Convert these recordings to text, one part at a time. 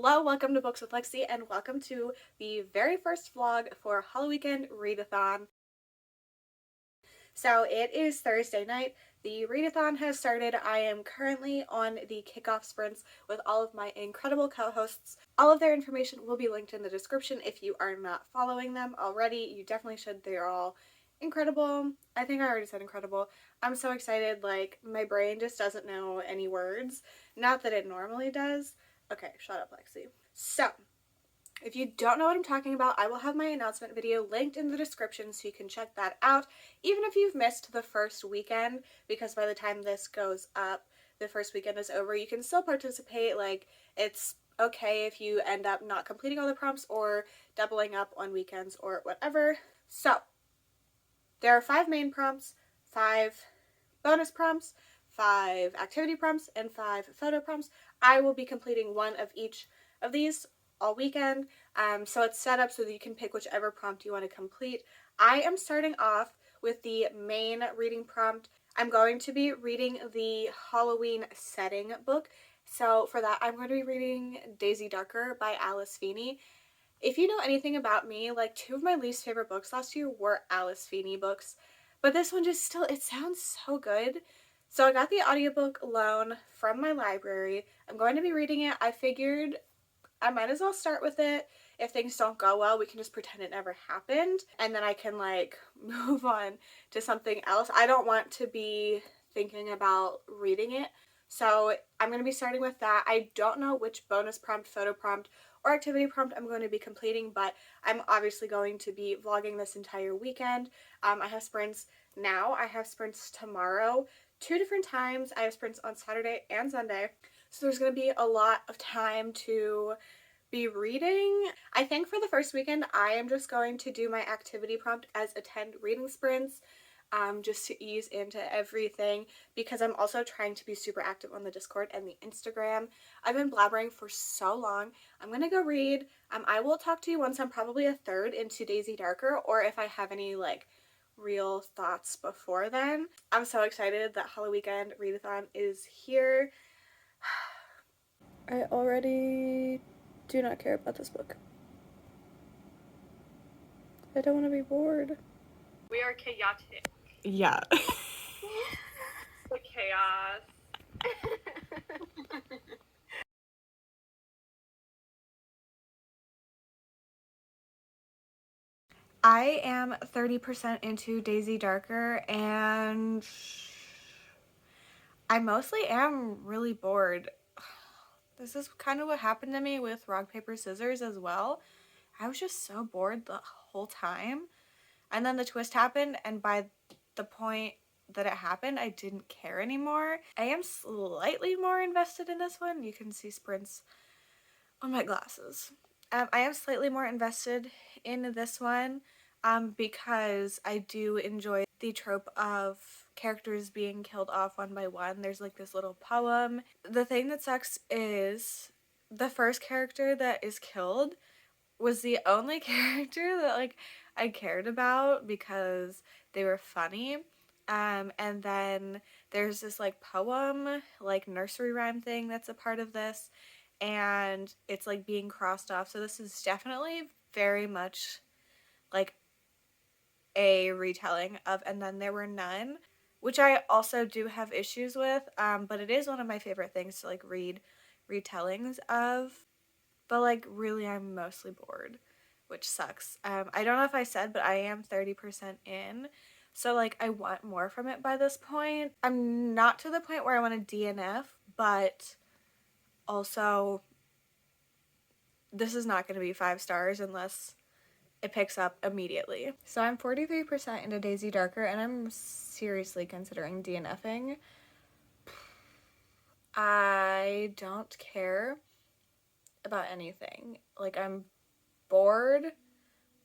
Hello, welcome to Books with Lexie, and welcome to the very first vlog for Halloweekend Readathon. So it is Thursday night. The Readathon has started. I am currently on the kickoff sprints with all of my incredible co-hosts. All of their information will be linked in the description. If you are not following them already, you definitely should. They're all incredible. I think I already said incredible. I'm so excited, like my brain just doesn't know any words. Not that it normally does. Okay, shut up, Lexie. So, if you don't know what I'm talking about, I will have my announcement video linked in the description so you can check that out, even if you've missed the first weekend, because by the time this goes up, the first weekend is over. You can still participate. Like, it's okay if you end up not completing all the prompts or doubling up on weekends or whatever. So, there are 5 main prompts, 5 bonus prompts, 5 activity prompts, and 5 photo prompts. I will be completing one of each of these all weekend, so it's set up so that you can pick whichever prompt you want to complete. I am starting off with the main reading prompt. I'm going to be reading the Halloween setting book, so for that I'm going to be reading Daisy Darker by Alice Feeney. If you know anything about me, like 2 of my least favorite books last year were Alice Feeney books, but this one just still, it sounds so good. So I got the audiobook loan from my library. I'm going to be reading it. I figured I might as well start with it. If things don't go well, we can just pretend it never happened, and then I can like move on to something else. I don't want to be thinking about reading it, so I'm going to be starting with that. I don't know which bonus prompt, photo prompt, or activity prompt I'm going to be completing, but I'm obviously going to be vlogging this entire weekend. I have sprints now. I have sprints tomorrow, 2 different times. I have sprints on Saturday and Sunday. So there's going to be a lot of time to be reading. I think for the first weekend, I am just going to do my activity prompt as attend reading sprints, just to ease into everything, because I'm also trying to be super active on the Discord and the Instagram. I've been blabbering for so long. I'm gonna go read. I will talk to you once I'm probably a third into Daisy Darker, or if I have any like real thoughts before then. I'm so excited that Halloweekend Readathon is here. I already do not care about this book. I don't want to be bored. We are chaotic. Yeah. The chaos. I am 30% into Daisy Darker, and I mostly am really bored. This is kind of what happened to me with Rock, Paper, Scissors as well. I was just so bored the whole time. And then the twist happened, and by the point that it happened, I didn't care anymore. I am slightly more invested in this one. You can see sprints on my glasses. I am slightly more invested in this one because I do enjoy the trope of characters being killed off one by one. There's like this little poem. The thing that sucks is the first character that is killed was the only character that like I cared about because they were funny. And then there's this like poem, like nursery rhyme thing that's a part of this, and it's like being crossed off. So this is definitely very much like a retelling of And Then There Were None, which I also do have issues with, but it is one of my favorite things to like read retellings of. But like really I'm mostly bored, which sucks. I don't know if I said, but I am 30% in. So like I want more from it by this point. I'm not to the point where I want to DNF, but also this is not going to be 5 stars unless it picks up immediately. So I'm 43% into Daisy Darker, and I'm seriously considering DNFing. I don't care about anything. Like, I'm bored.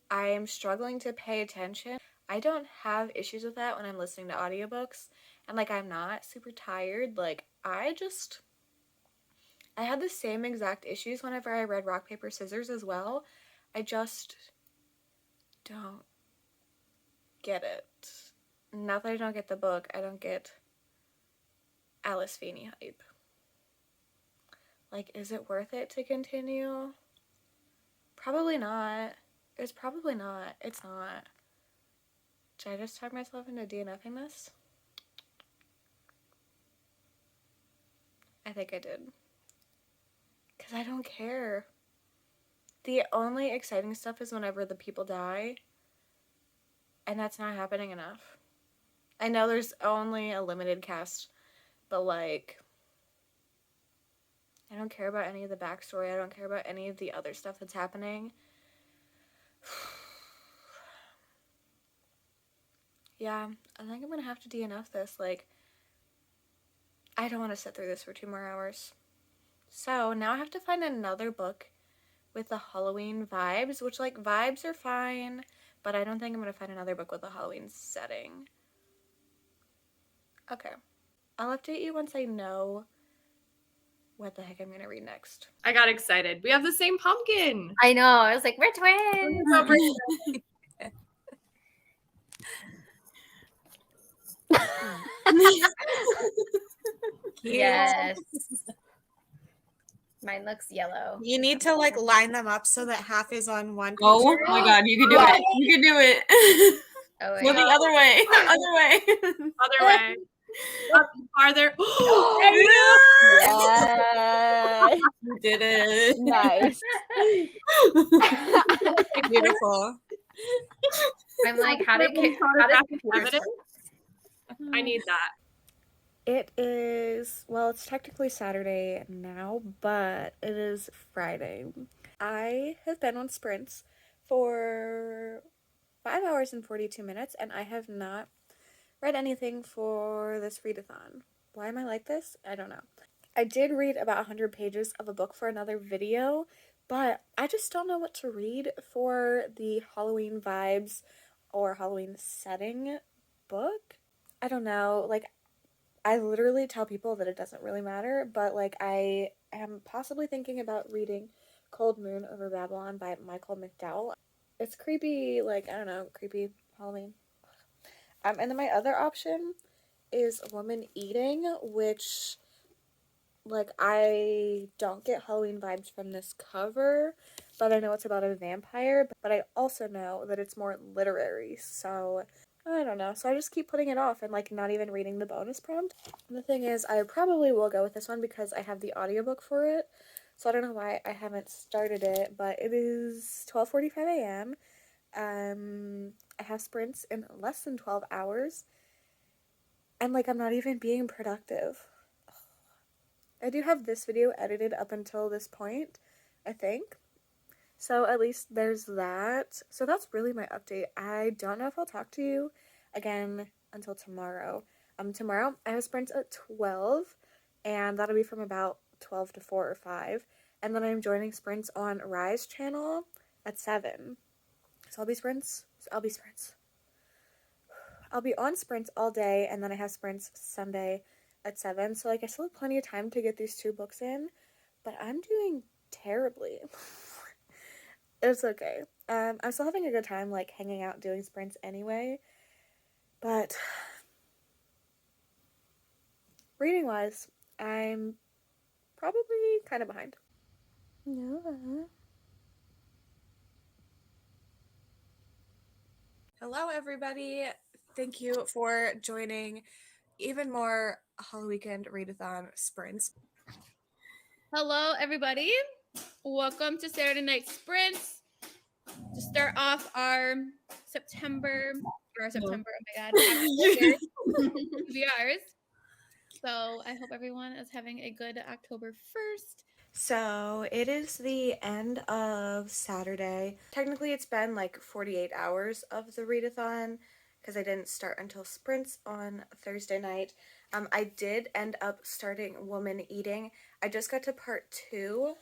I am struggling to pay attention. I don't have issues with that when I'm listening to audiobooks, and like I'm not super tired. Like I had the same exact issues whenever I read Rock, Paper, Scissors as well. I just don't get it. Not that I don't get the book, I don't get Alice Feeney hype. Like, is it worth it to continue? Probably not. It's probably not. It's not. Did I just talk myself into DNFing this? I think I did. Because I don't care. The only exciting stuff is whenever the people die. And that's not happening enough. I know there's only a limited cast, but like, I don't care about any of the backstory. I don't care about any of the other stuff that's happening. Yeah, I think I'm gonna have to DNF this. Like, I don't want to sit through this for 2 more hours. So now I have to find another book with the Halloween vibes, which, like, vibes are fine, but I don't think I'm gonna find another book with a Halloween setting. Okay. I'll update you once I know what the heck I'm gonna read next. I got excited. We have the same pumpkin. I know. I was like, we're twins. Yes. Mine looks yellow. You need to like line them up so that half is on one picture. Oh my god, you can do it. You can do it. Oh, Go the other way. Other way. Other way. Up farther. yeah. You did it. Nice. Beautiful. I'm like, how did Evidence? I need that. It is, well, it's technically Saturday now, but it is Friday. I have been on sprints for 5 hours and 42 minutes, and I have not read anything for this readathon. Why am I like this? I don't know. I did read about 100 pages of a book for another video, but I just don't know what to read for the Halloween vibes or Halloween setting book. I don't know, like, I literally tell people that it doesn't really matter, but like I am possibly thinking about reading Cold Moon Over Babylon by Michael McDowell. It's creepy, like, I don't know, creepy Halloween. And then my other option is Woman Eating, which, like, I don't get Halloween vibes from this cover, but I know it's about a vampire, but I also know that it's more literary, so I don't know. So I just keep putting it off and, like, not even reading the bonus prompt. And the thing is, I probably will go with this one because I have the audiobook for it. So I don't know why I haven't started it, but it is 12:45 a.m. I have sprints in less than 12 hours. And, like, I'm not even being productive. I do have this video edited up until this point, I think. So at least there's that. So that's really my update. I don't know if I'll talk to you again until tomorrow. Tomorrow I have sprints at 12, and that'll be from about 12 to 4 or 5. And then I'm joining sprints on Rise channel at 7. So I'll be on sprints all day, and then I have sprints Sunday at 7. So, like, I still have plenty of time to get these 2 books in, but I'm doing terribly. It's okay. I'm still having a good time, like, hanging out, doing sprints anyway, but reading-wise, I'm probably kind of behind. No. Hello, everybody. Thank you for joining even more Halloweekend Readathon sprints. Hello, everybody. Welcome to Saturday Night Sprints. To start off our September, oh my God, VRs. So I hope everyone is having a good October 1st. So it is the end of Saturday. Technically, it's been like 48 hours of the readathon because I didn't start until sprints on Thursday night. I did end up starting Woman Eating. I just got to part 2,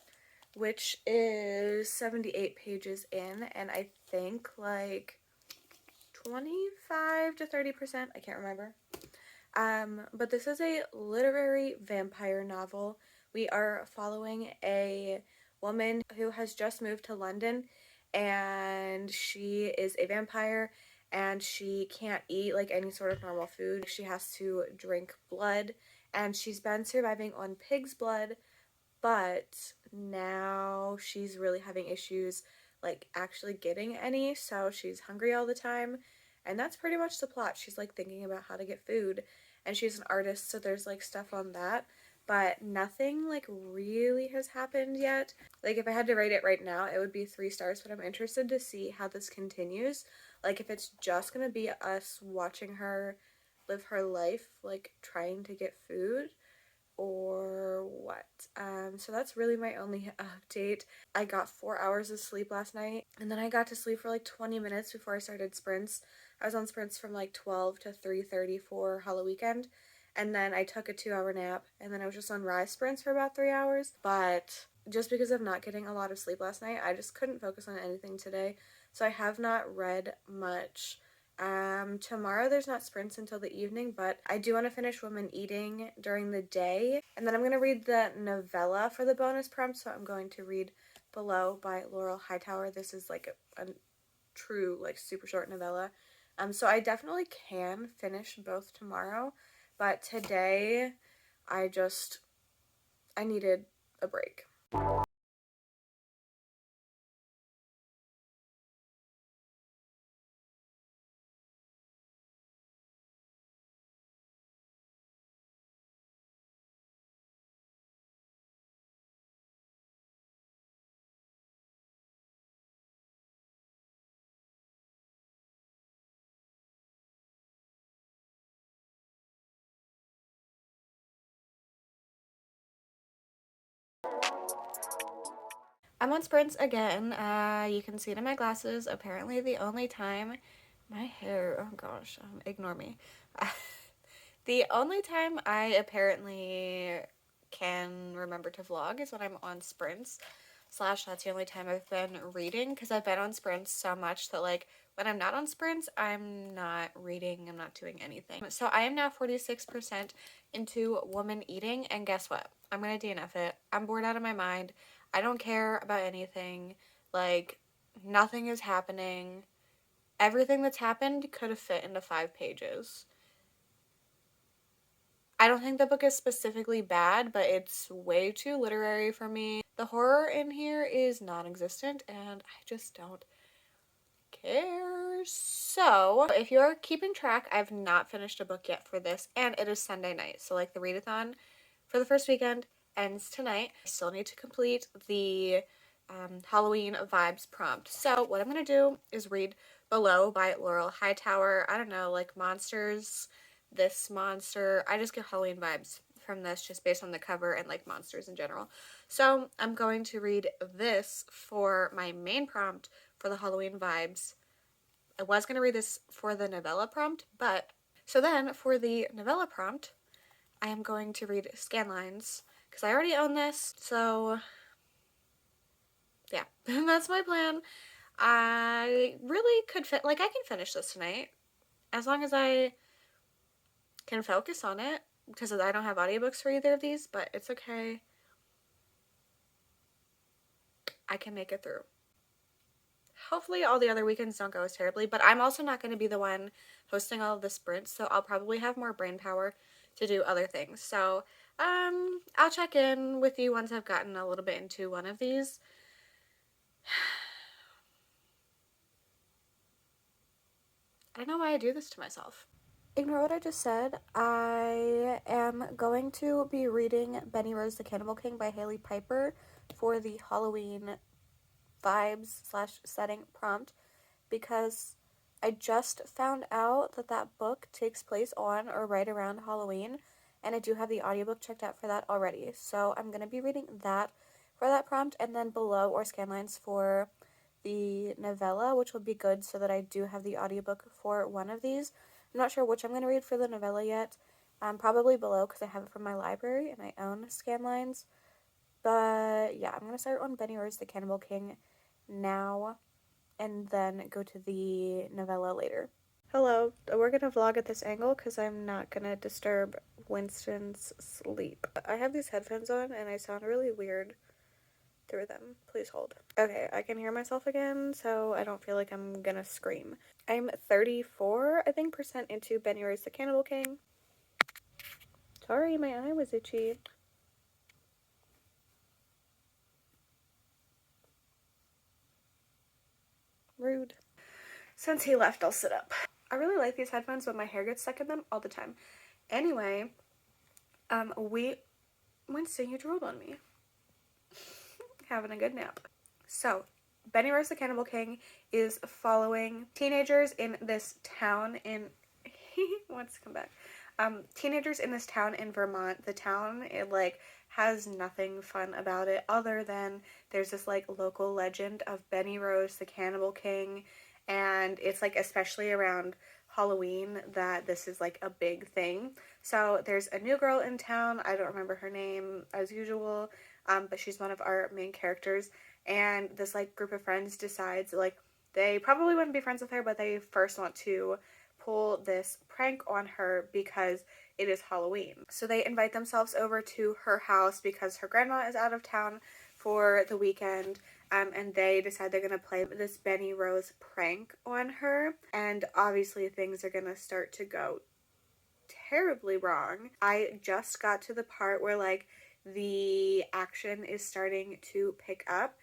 which is 78 pages in, and I think like 25 to 30%, I can't remember. But this is a literary vampire novel. We are following a woman who has just moved to London, and she is a vampire, and she can't eat like any sort of normal food. She has to drink blood, and she's been surviving on pig's blood, but now she's really having issues like actually getting any, so she's hungry all the time, and that's pretty much the plot. She's like thinking about how to get food, and she's an artist, so there's like stuff on that, but nothing like really has happened yet. Like if I had to rate it right now, it would be 3 stars, but I'm interested to see how this continues. Like if it's just gonna be us watching her live her life, like trying to get food, or what. So that's really my only update. I got 4 hours of sleep last night, and then I got to sleep for like 20 minutes before I started sprints. I was on sprints from like 12 to 3:30 for Hallow weekend, and then I took a 2-hour nap, and then I was just on rise sprints for about 3 hours. But just because of not getting a lot of sleep last night, I just couldn't focus on anything today, so I have not read much. Tomorrow there's not sprints until the evening, but I do want to finish Women Eating during the day, and then I'm going to read the novella for the bonus prompt, so I'm going to read Below by Laurel Hightower. This is like a true, like, super short novella. So I definitely can finish both tomorrow, but today I needed a break. I'm on sprints again. You can see it in my glasses. Apparently the only time my hair, oh gosh, ignore me. The only time I apparently can remember to vlog is when I'm on sprints, / that's the only time I've been reading, because I've been on sprints so much that like when I'm not on sprints, I'm not reading, I'm not doing anything. So I am now 46% into Woman Eating, and guess what? I'm gonna DNF it. I'm bored out of my mind. I don't care about anything. Like, nothing is happening. Everything that's happened could have fit into 5 pages. I don't think the book is specifically bad, but it's way too literary for me. The horror in here is non-existent, and I just don't care. So, if you're keeping track, I've not finished a book yet for this, and it is Sunday night. So, like, the readathon for the first weekend ends tonight. I still need to complete the Halloween vibes prompt. So, what I'm going to do is read Below by Laurel Hightower. I don't know, like monsters, this monster. I just get Halloween vibes from this just based on the cover and like monsters in general. So, I'm going to read this for my main prompt for the Halloween vibes. I was going to read this for the novella prompt, but so then for the novella prompt, I am going to read Scanlines because I already own this. So yeah, that's my plan. I really could I can finish this tonight as long as I can focus on it, because I don't have audiobooks for either of these, but it's okay. I can make it through. Hopefully all the other weekends don't go as terribly, but I'm also not going to be the one hosting all of the sprints, so I'll probably have more brain power to do other things. So I'll check in with you once I've gotten a little bit into one of these. I don't know why I do this to myself. Ignore what I just said. I am going to be reading Benny Rose the Cannibal King by Haley Piper for the Halloween vibes / setting prompt, because I just found out that that book takes place on or right around Halloween, and I do have the audiobook checked out for that already. So I'm going to be reading that for that prompt, and then Below or Scanlines for the novella, which will be good so that I do have the audiobook for one of these. I'm not sure which I'm going to read for the novella yet. Probably Below because I have it from my library and I own Scanlines. But yeah, I'm going to start on Benny Rose the Cannibal King now and then go to the novella later. Hello, we're going to vlog at this angle because I'm not going to disturb Winston's sleep. I have these headphones on and I sound really weird through them. Please hold. Okay, I can hear myself again, so I don't feel like I'm gonna scream. I'm 34, I think, percent into Benny Rose the Cannibal King. Sorry, my eye was itchy. Rude. Since he left, I'll sit up. I really like these headphones, but my hair gets stuck in them all the time. Anyway, Winston, you drooled on me. Having a good nap. So, Benny Rose the Cannibal King is following teenagers in this town in he wants to come back. Teenagers in this town in Vermont. The town, it like has nothing fun about it other than there's this like local legend of Benny Rose the Cannibal King, and it's like especially around Halloween that this is like a big thing. So there's a new girl in town. I don't remember her name as usual, but she's one of our main characters, and this like group of friends decides like they probably wouldn't be friends with her, but they first want to pull this prank on her because it is Halloween. So they invite themselves over to her house because her grandma is out of town for the weekend, and they decide they're going to play this Benny Rose prank on her, and obviously things are going to start to go terribly wrong. I just got to the part where like the action is starting to pick up.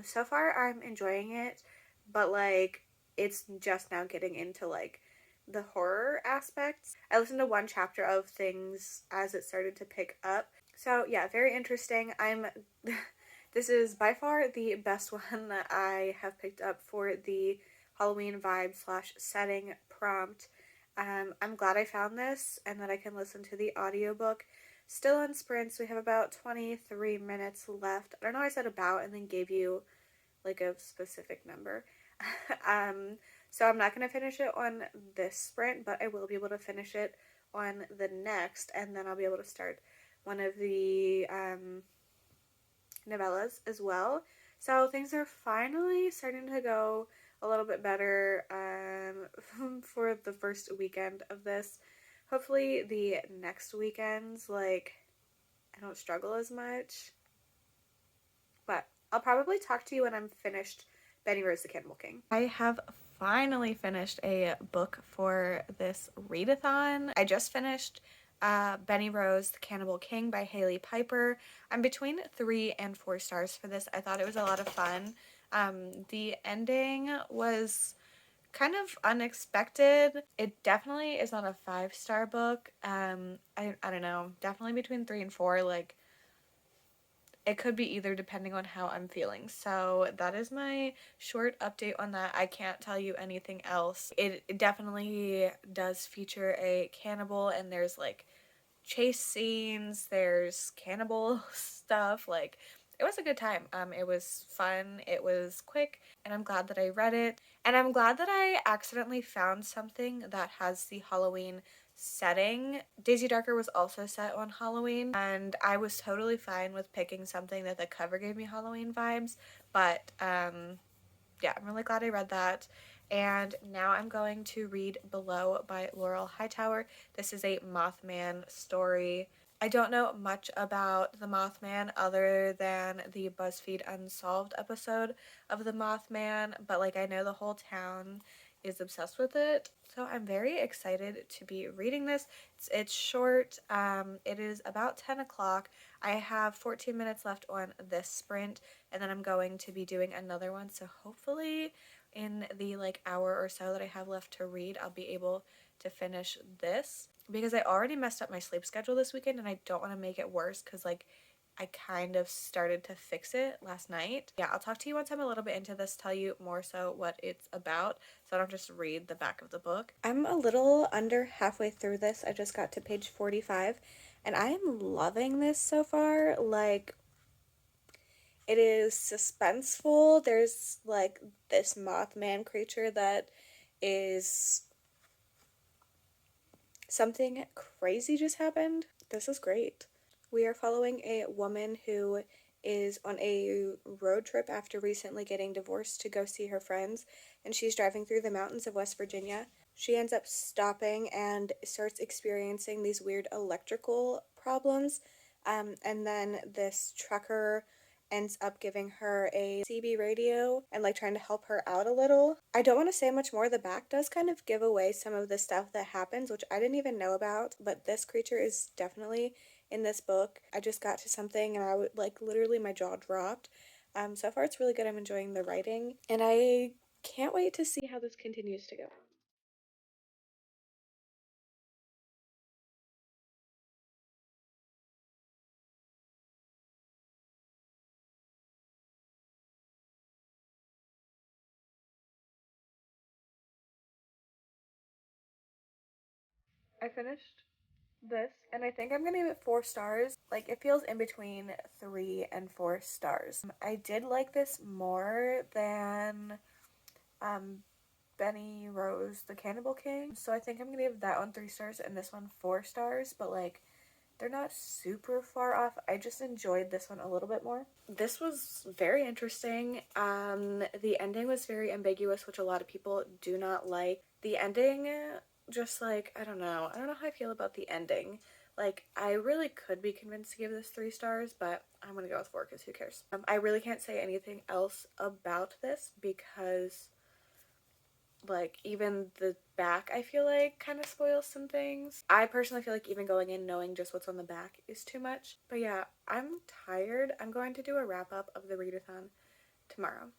So far I'm enjoying it, but like it's just now getting into like the horror aspects. I listened to one chapter of things as it started to pick up. So yeah, very interesting. This is by far the best one that I have picked up for the Halloween vibe / setting prompt. I'm glad I found this and that I can listen to the audiobook. Still on sprints, we have about 23 minutes left. I don't know, I said about and then gave you like a specific number. So I'm not going to finish it on this sprint, but I will be able to finish it on the next, and then I'll be able to start one of the novellas as well. So things are finally starting to go a little bit better for the first weekend of this. Hopefully the next weekends, like, I don't struggle as much. But I'll probably talk to you when I'm finished Benny Rose the Cannibal King. I have finally finished a book for this readathon. I just finished Benny Rose the Cannibal King by Haley Piper. I'm between 3 and 4 stars for this. I thought it was a lot of fun. The ending was kind of unexpected. It definitely is not a 5-star book. I don't know, definitely between 3 and 4. Like, it could be either depending on how I'm feeling. So that is my short update on that. I can't tell you anything else. It definitely does feature a cannibal, and there's like chase scenes, there's cannibal stuff. Like, it was a good time. It was fun, it was quick, and I'm glad that I read it. And I'm glad that I accidentally found something that has the Halloween setting. Daisy Darker was also set on Halloween, and I was totally fine with picking something that the cover gave me Halloween vibes, but yeah, I'm really glad I read that. And now I'm going to read Below by Laurel Hightower. This is a Mothman story. I don't know much about the Mothman other than the BuzzFeed Unsolved episode of the Mothman, but like I know the whole town is obsessed with it. So I'm very excited to be reading this. It's short. It is about 10 o'clock. I have 14 minutes left on this sprint, and then I'm going to be doing another one. So hopefully in the like hour or so that I have left to read, I'll be able to finish this, because I already messed up my sleep schedule this weekend and I don't want to make it worse, because like I kind of started to fix it last night. Yeah, I'll talk to you once I'm a little bit into this, tell you more so what it's about, so I don't just read the back of the book. I'm a little under halfway through this. I just got to page 45 and I am loving this so far. Like, it is suspenseful. There's like this Mothman creature that is something crazy just happened. This is great. We are following a woman who is on a road trip after recently getting divorced to go see her friends, and she's driving through the mountains of West Virginia. She ends up stopping and starts experiencing these weird electrical problems, and then this trucker ends up giving her a CB radio and like trying to help her out a little. I don't want to say much more. The back does kind of give away some of the stuff that happens, which I didn't even know about, but this creature is definitely in this book. I just got to something and I would like literally my jaw dropped. So far it's really good. I'm enjoying the writing, and I Can't wait to see how this continues to go. I finished this and I think I'm gonna give it 4 stars. Like, it feels in between 3 and 4 stars. I did like this more than Benny Rose the Cannibal King, so I think I'm gonna give that one 3 stars and this one 4 stars, but like they're not super far off. I just enjoyed this one a little bit more. This was very interesting. The ending was very ambiguous, which a lot of people do not like. The ending, just like, I don't know how I feel about the ending. Like, I really could be convinced to give this 3 stars, but I'm gonna go with 4 because who cares? I really can't say anything else about this because, like, even the back I feel like kind of spoils some things. I personally feel like even going in knowing just what's on the back is too much. But yeah, I'm tired. I'm going to do a wrap up of the readathon tomorrow.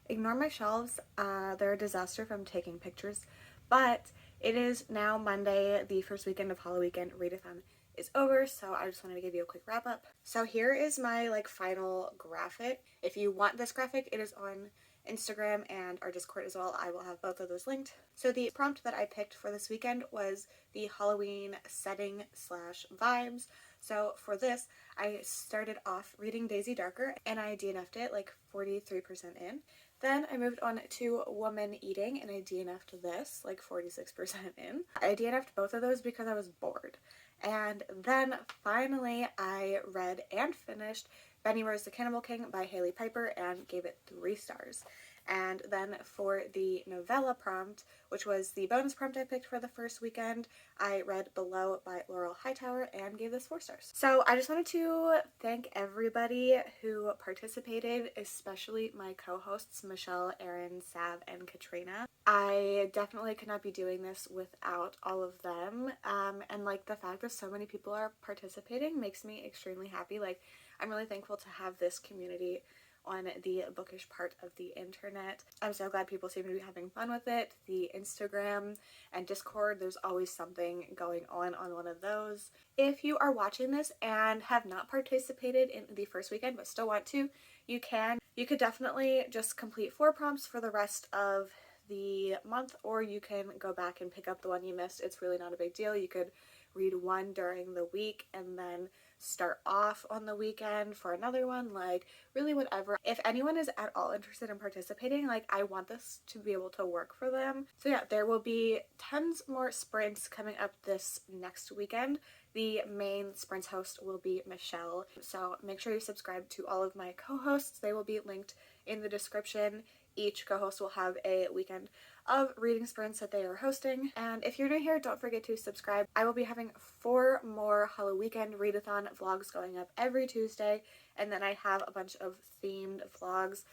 Ignore my shelves. They're a disaster from taking pictures, but it is now Monday, the first weekend of Halloweekend. Readathon is over, so I just wanted to give you a quick wrap up. So here is my like final graphic. If you want this graphic, it is on Instagram and our Discord as well. I will have both of those linked. So the prompt that I picked for this weekend was the Halloween setting slash vibes. So for this, I started off reading Daisy Darker and I DNF'd it like 43% in. Then I moved on to Woman Eating and I DNF'd this like 46% in. I DNF'd both of those because I was bored. And then finally I read and finished Benny Rose the Cannibal King by Haley Piper and gave it 3 stars. And then for the novella prompt, which was the bonus prompt I picked for the first weekend, I read Below by Laurel Hightower and gave this 4 stars. So I just wanted to thank everybody who participated, especially my co-hosts Michelle, Erin, Sav, and Katrina. I definitely could not be doing this without all of them, and like the fact that so many people are participating makes me extremely happy. Like, I'm really thankful to have this community on the bookish part of the internet. I'm so glad people seem to be having fun with it. The Instagram and Discord, there's always something going on one of those. If you are watching this and have not participated in the first weekend but still want to, you can. You could definitely just complete 4 prompts for the rest of the month, or you can go back and pick up the one you missed. It's really not a big deal. You could read one during the week and then start off on the weekend for another one, like really whatever. If anyone is at all interested in participating, like I want this to be able to work for them. So yeah, there will be tons more sprints coming up this next weekend. The main sprints host will be Michelle, so make sure you subscribe to all of my co-hosts. They will be linked in the description. Each co-host will have a weekend of reading sprints that they are hosting. And if you're new here, don't forget to subscribe. I will be having 4 more Halloweekend Readathon vlogs going up every Tuesday, and then I have a bunch of themed vlogs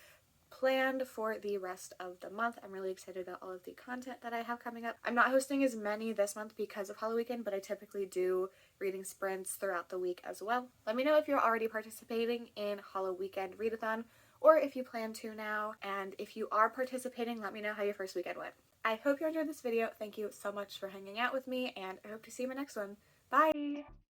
planned for the rest of the month. I'm really excited about all of the content that I have coming up. I'm not hosting as many this month because of Halloweekend, but I typically do reading sprints throughout the week as well. Let me know if you're already participating in Halloweekend Readathon, or if you plan to now, and if you are participating, let me know how your first weekend went. I hope you enjoyed this video. Thank you so much for hanging out with me, and I hope to see you in my next one. Bye!